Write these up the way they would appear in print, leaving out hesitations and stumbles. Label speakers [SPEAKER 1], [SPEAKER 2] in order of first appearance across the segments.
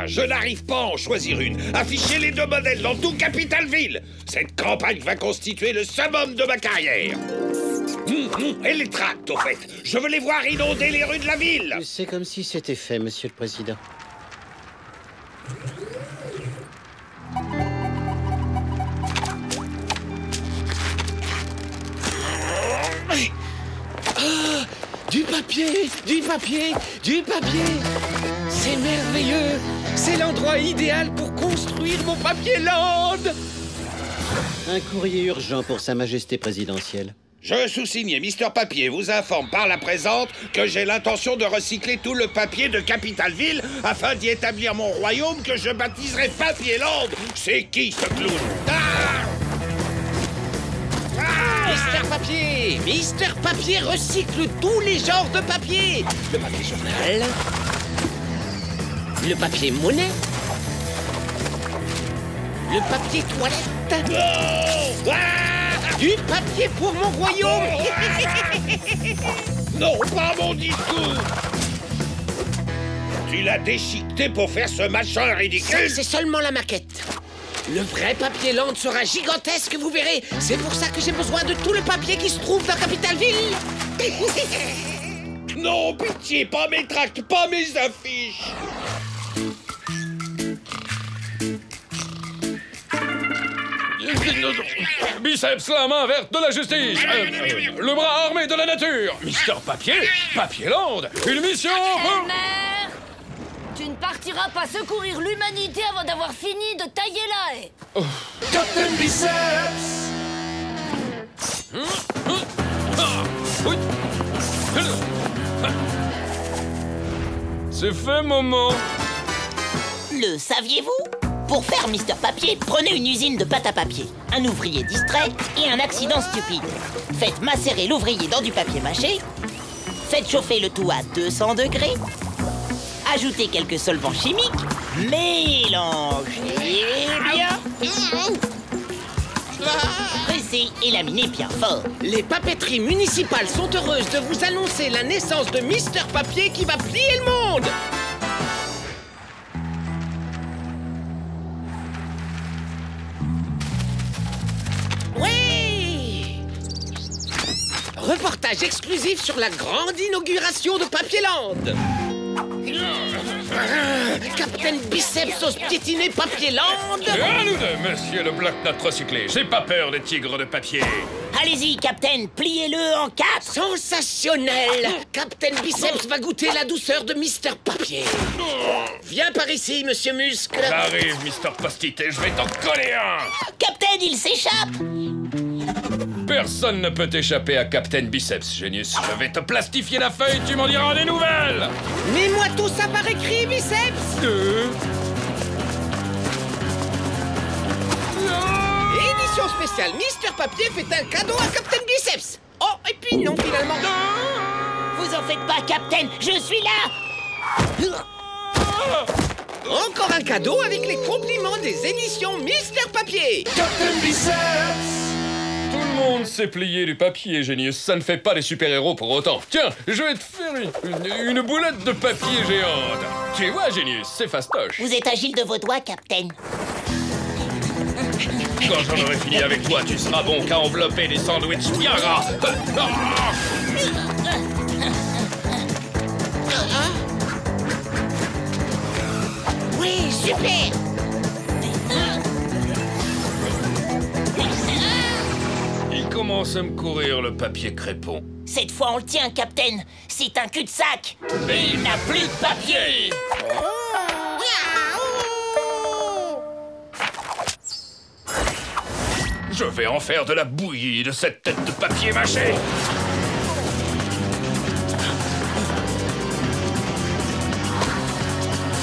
[SPEAKER 1] Je n'arrive pas à en choisir une. Afficher les deux modèles dans tout Capitalville. Cette campagne va constituer le summum de ma carrière. Et les tracts, au fait. Je veux les voir inonder les rues de la ville.
[SPEAKER 2] C'est comme si c'était fait, Monsieur le Président. Ah, du papier, du papier, du papier. C'est merveilleux. C'est l'endroit idéal pour construire mon papier land. Un courrier urgent pour Sa Majesté présidentielle.
[SPEAKER 1] Je sous-signé Mister Papier vous informe par la présente que j'ai l'intention de recycler tout le papier de Capitalville afin d'y établir mon royaume que je baptiserai Papierland. C'est qui ce clown?
[SPEAKER 2] Mister Papier recycle tous les genres de papier. Le papier journal, le papier monnaie, le papier toilette, du papier pour mon royaume.
[SPEAKER 1] Non, pas mon discours. Tu l'as déchiqueté pour faire ce machin ridicule.
[SPEAKER 2] C'est seulement la maquette. Le vrai papier land sera gigantesque, vous verrez. C'est pour ça que j'ai besoin de tout le papier qui se trouve dans Capitalville.
[SPEAKER 1] Non, pitié, pas mes tracts, pas mes affiches.
[SPEAKER 3] Biceps, la main verte de la justice. Le bras armé de la nature. Mister Papier, Papierland, une mission pour...
[SPEAKER 4] Mère, tu ne partiras pas secourir l'humanité avant d'avoir fini de tailler la haie.
[SPEAKER 1] Captain Biceps.
[SPEAKER 3] C'est fait, maman.
[SPEAKER 5] Le saviez-vous? Pour faire Mister Papier, prenez une usine de pâte à papier, un ouvrier distrait et un accident stupide. Faites macérer l'ouvrier dans du papier mâché. Faites chauffer le tout à 200 degrés. Ajoutez quelques solvants chimiques. Mélangez bien. Pressez et laminez bien fort.
[SPEAKER 2] Les papeteries municipales sont heureuses de vous annoncer la naissance de Mister Papier qui va plier le monde. Oui! Reportage exclusif sur la grande inauguration de Papierland. Captain Biceps sauce piétinée Papierland.
[SPEAKER 3] À nous deux, monsieur le bloc-notes recyclé. J'ai pas peur des tigres de papier.
[SPEAKER 5] Allez-y, Captain, pliez-le en 4.
[SPEAKER 2] Sensationnel! Captain Biceps va goûter la douceur de Mister Papier. Viens par ici, Monsieur Muscle.
[SPEAKER 3] J'arrive, Mister Post-it, et je vais t'en coller un.
[SPEAKER 5] Captain, il s'échappe.
[SPEAKER 3] Personne ne peut échapper à Captain Biceps, Genius. Je vais te plastifier la feuille, tu m'en diras des nouvelles.
[SPEAKER 2] Mets-moi tout ça par écrit, Biceps. Édition spéciale, Mister Papier fait un cadeau à Captain Biceps. Oh, et puis non, finalement.
[SPEAKER 5] Vous en faites pas, Captain, je suis là.
[SPEAKER 2] Encore un cadeau avec les compliments des éditions Mister Papier.
[SPEAKER 1] Captain Biceps.
[SPEAKER 3] Tout le monde sait plier du papier, Genius. Ça ne fait pas les super-héros pour autant. Tiens, je vais te faire une boulette de papier géante. Tu vois, Genius, c'est fastoche.
[SPEAKER 5] Vous êtes agile de vos doigts, Captain.
[SPEAKER 3] Quand j'en aurai fini avec toi, tu seras bon qu'à envelopper des sandwichs bien gras.
[SPEAKER 2] Oui, super.
[SPEAKER 3] Il commence à me courir le papier crépon.
[SPEAKER 5] Cette fois, on le tient, Captain. C'est un cul-de-sac. Mais il n'a plus de papier.
[SPEAKER 3] Je vais en faire de la bouillie de cette tête de papier mâché.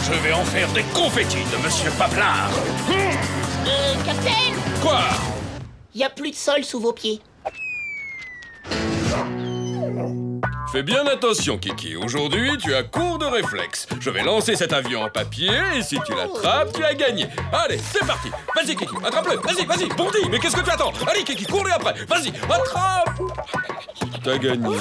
[SPEAKER 3] Je vais en faire des confettis de Monsieur Paplard.
[SPEAKER 5] Captain,
[SPEAKER 3] Quoi?
[SPEAKER 5] y a plus de sol sous vos pieds.
[SPEAKER 3] Fais bien attention, Kiki. Aujourd'hui, tu as cours de réflexe. Je vais lancer cet avion en papier et si tu l'attrapes, tu as gagné. Allez, c'est parti. Vas-y, Kiki, attrape-le. Vas-y, bondi. Mais qu'est-ce que tu attends? Allez, Kiki, cours-lui après. Vas-y, attrape. T'as gagné.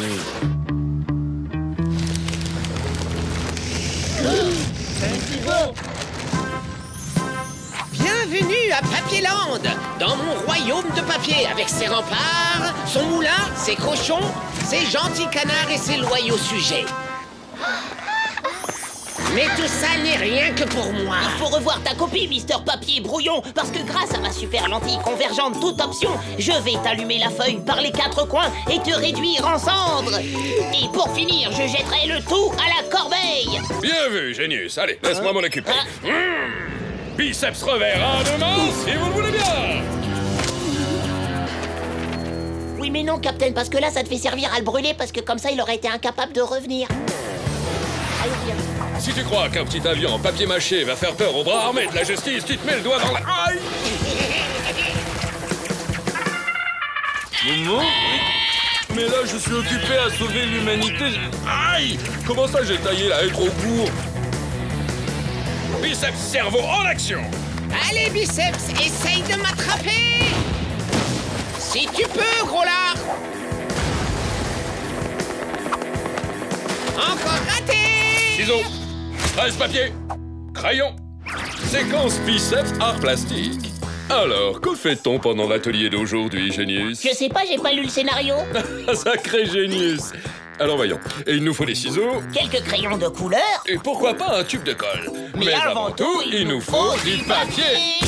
[SPEAKER 2] Bienvenue à Papierland, dans mon royaume de papier, avec ses remparts, son moulin, ses cochons, ses gentils canards et ses loyaux sujets. Mais tout ça n'est rien que pour moi.
[SPEAKER 5] Il faut revoir ta copie, Mister Papier Brouillon, parce que grâce à ma super lentille convergente toute option, je vais t'allumer la feuille par les 4 coins et te réduire en cendres. Et pour finir, je jetterai le tout à la corbeille.
[SPEAKER 3] Bien vu, Génius. Allez, laisse-moi m'en occuper. Biceps revers à deux mains, si vous le voulez bien.
[SPEAKER 5] Oui, mais non, Captain, parce que là, ça te fait servir à le brûler, parce que comme ça, il aurait été incapable de revenir. Allez, viens.
[SPEAKER 3] Si tu crois qu'un petit avion en papier mâché va faire peur aux bras armés de la justice, tu te mets le doigt dans la... Aïe! Maman? Mais là, je suis occupé à sauver l'humanité. Aïe! Comment ça, j'ai taillé la haie trop court? Biceps cerveau en action!
[SPEAKER 2] Allez, Biceps, essaye de m'attraper! Si tu peux, gros lard! Encore raté!
[SPEAKER 3] Ciseaux, presse-papier, crayon, séquence biceps art plastique. Alors, que fait-on pendant l'atelier d'aujourd'hui, Génius?
[SPEAKER 5] Je sais pas, j'ai pas lu le scénario.
[SPEAKER 3] Sacré Génius! Alors voyons, et il nous faut des ciseaux,
[SPEAKER 5] Quelques crayons de couleur.
[SPEAKER 3] et pourquoi pas un tube de colle.
[SPEAKER 5] Mais avant tout,
[SPEAKER 3] il nous faut du papier!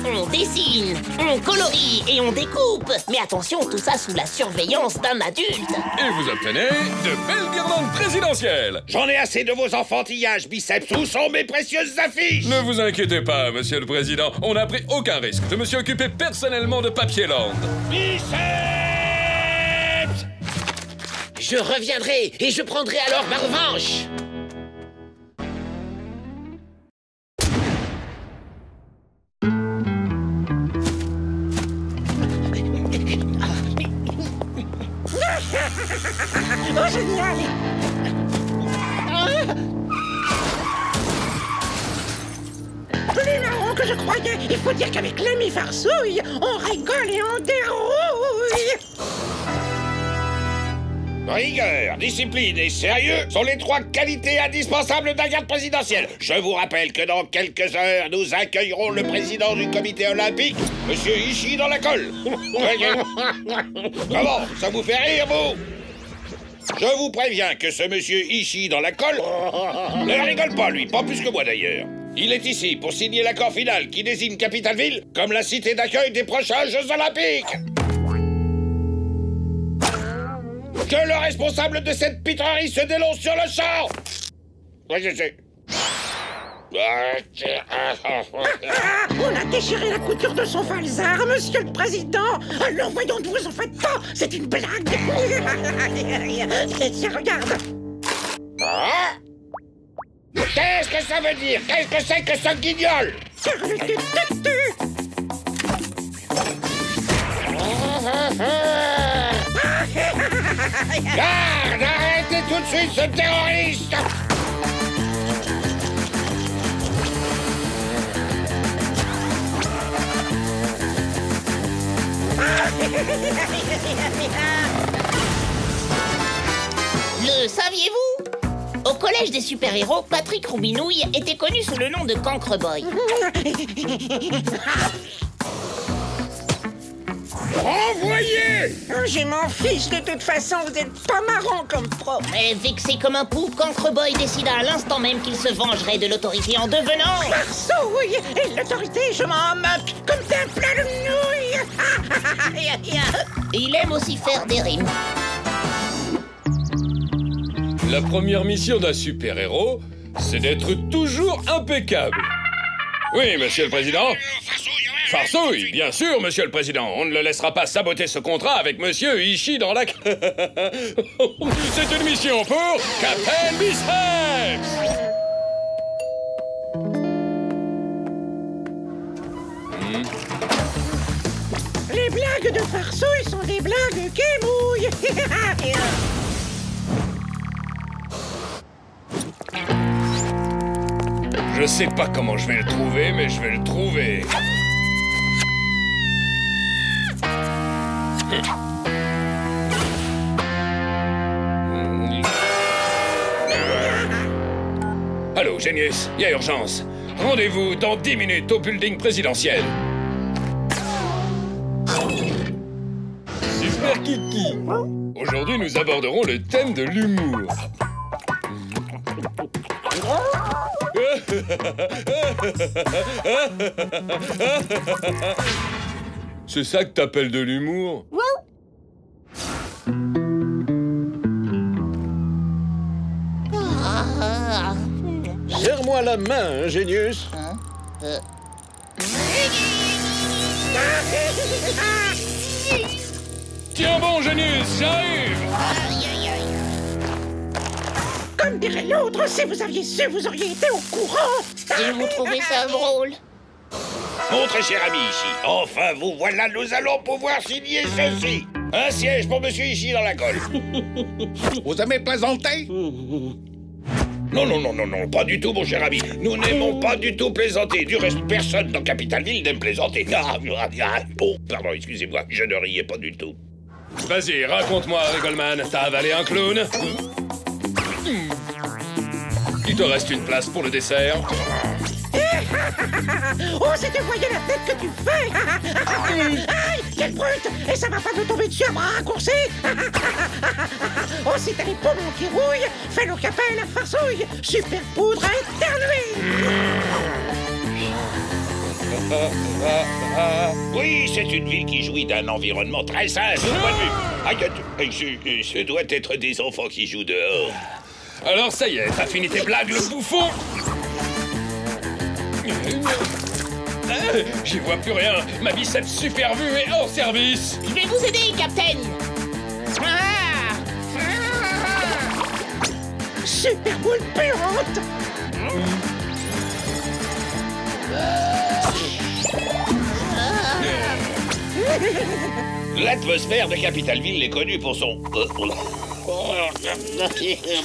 [SPEAKER 5] On dessine, on colorie et on découpe. Mais attention, tout ça sous la surveillance d'un adulte.
[SPEAKER 3] Et vous obtenez de belles guirlandes présidentielles!
[SPEAKER 1] J'en ai assez de vos enfantillages, Biceps. Où sont mes précieuses affiches?
[SPEAKER 3] Ne vous inquiétez pas, Monsieur le Président, on n'a pris aucun risque de me suis occupé personnellement de Papierland.
[SPEAKER 1] Biceps!
[SPEAKER 2] Je reviendrai et je prendrai alors ma revanche!
[SPEAKER 6] Oh, génial! Plus marrant que je croyais. Il faut dire qu'avec l'ami Farsouille, on rigole et on dérouille.
[SPEAKER 1] Rigueur, discipline et sérieux sont les 3 qualités indispensables d'un garde présidentiel. Je vous rappelle que dans quelques heures, nous accueillerons le président du comité olympique, Monsieur Ishii dans la colle. Comment? Ça vous fait rire, vous? Je vous préviens que ce monsieur Ishii dans la colle ne rigole pas, lui, pas plus que moi d'ailleurs. Il est ici pour signer l'accord final qui désigne Capitalville comme la cité d'accueil des prochains Jeux Olympiques. Que le responsable de cette pitrerie se dénonce sur le champ! Oui, je sais.
[SPEAKER 6] On a déchiré la couture de son falzar, monsieur le président. Alors voyons, ne vous en faites pas. C'est une blague. Tiens, regarde.
[SPEAKER 1] Ah? Qu'est-ce que ça veut dire? Qu'est-ce que c'est que ce guignol? Garde! Arrêtez tout de suite ce terroriste!
[SPEAKER 5] Le saviez-vous? Au collège des super-héros, Patrick Roubinouille était connu sous le nom de Cancreboy.
[SPEAKER 1] Renvoyez!
[SPEAKER 6] Je m'en fiche, de toute façon, vous êtes pas marrant comme prof.
[SPEAKER 5] Mais vexé comme un pou, Cancreboy décida à l'instant même qu'il se vengerait de l'autorité en devenant...
[SPEAKER 6] Farsouille! Et l'autorité, je m'en moque comme d'un plat de nouilles.
[SPEAKER 5] Il aime aussi faire des rimes.
[SPEAKER 3] La première mission d'un super-héros, c'est d'être toujours impeccable. Oui, Monsieur le Président. Farsouille, bien sûr, Monsieur le Président. On ne le laissera pas saboter ce contrat avec Monsieur Ishii dans la... C'est une mission pour Captain Biceps.
[SPEAKER 6] Les blagues de farceuil sont des blagues qui mouillent.
[SPEAKER 3] Je sais pas comment je vais le trouver, mais je vais le trouver. Allô, Génius, il y a urgence. Rendez-vous dans 10 minutes au building présidentiel. Super Kiki. Aujourd'hui, nous aborderons le thème de l'humour. C'est ça que t'appelles de l'humour?
[SPEAKER 2] Serre-moi la main, Génius.
[SPEAKER 3] Tiens bon, Génius, j'arrive.
[SPEAKER 6] Comme dirait l'autre, si vous aviez su, vous auriez été au courant.
[SPEAKER 5] Et vous trouvez ça drôle?
[SPEAKER 1] Mon très cher ami ici, enfin vous voilà, nous allons pouvoir signer ceci. Un siège pour monsieur ici dans la colle.
[SPEAKER 7] Vous aimez plaisanter?
[SPEAKER 1] Non, non, non, non, non, pas du tout, mon cher ami. Nous n'aimons pas du tout plaisanter. Du reste, personne dans Capitalville n'aime plaisanter. Oh, pardon, excusez-moi, je ne riais pas du tout.
[SPEAKER 3] Vas-y, raconte-moi, Rigoleman. T'as avalé un clown? Il te reste une place pour le dessert.
[SPEAKER 6] Oh, si tu voyais la tête que tu fais. Aïe, quelle brute. Et ça va pas nous tomber dessus à bras raccourcis. Oh, si t'as les poumons qui rouillent, fais-le capet la farcouille. Super poudre à éternuer.
[SPEAKER 1] Oui, c'est une ville qui jouit d'un environnement très sain, de ce point de vue. Aïe, ce doit être des enfants qui jouent dehors.
[SPEAKER 3] Alors ça y est, t'as fini tes blagues, le bouffon? J'y vois plus rien. Ma biceps super vue est hors service.
[SPEAKER 5] Je vais vous aider, Captain.
[SPEAKER 6] Super boule puante.
[SPEAKER 1] L'atmosphère de Capitalville est connue pour son...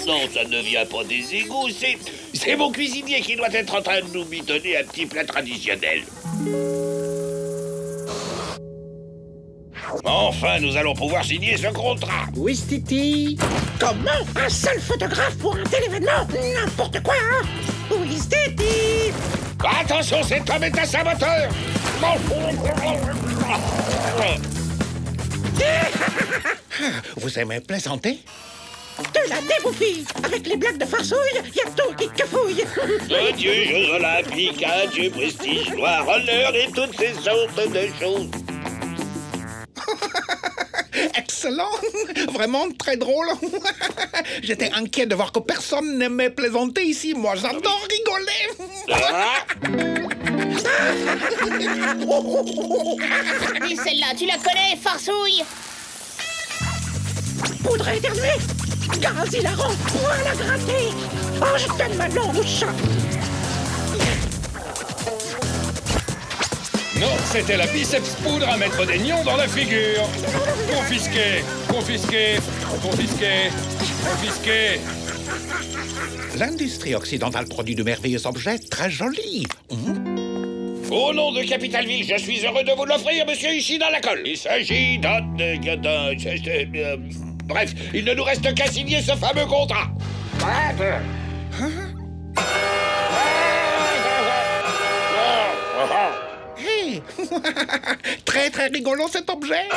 [SPEAKER 1] Non, ça ne vient pas des égouts, c'est mon cuisinier qui doit être en train de nous mitonner un petit plat traditionnel. Enfin, nous allons pouvoir signer ce contrat.
[SPEAKER 6] Oui, Titi. Comment? Un seul photographe pour un tel événement? N'importe quoi, hein? Oui, Titi.
[SPEAKER 1] Attention, cet homme est un saboteur.
[SPEAKER 7] Vous aimez plaisanter?
[SPEAKER 6] De la débouffie. Avec les blagues de farcouille, y a tout qui cafouille.
[SPEAKER 1] Adieu Jeux Olympiques, adieu prestige, gloire, honneur et toutes ces sortes de choses.
[SPEAKER 7] Excellent! Vraiment très drôle. J'étais inquiet de voir que personne n'aimait plaisanter ici. Moi, j'adore rigoler.
[SPEAKER 5] Et celle-là, tu la connais, farcouille?
[SPEAKER 6] Poudre à éternuer. Gaz hilarant, poil à gratter. Oh, je donne ma langue au chat.
[SPEAKER 3] Non, c'était la biceps poudre à mettre des nions dans la figure. Confisqué, confisqué, confisqué, confisqué.
[SPEAKER 7] L'industrie occidentale produit de merveilleux objets très jolis.
[SPEAKER 1] Au nom de Capitalville, je suis heureux de vous l'offrir, monsieur ici dans la colle. Il s'agit d'un... bref, il ne nous reste qu'à signer ce fameux contrat.
[SPEAKER 7] Hey. Très très rigolo cet objet.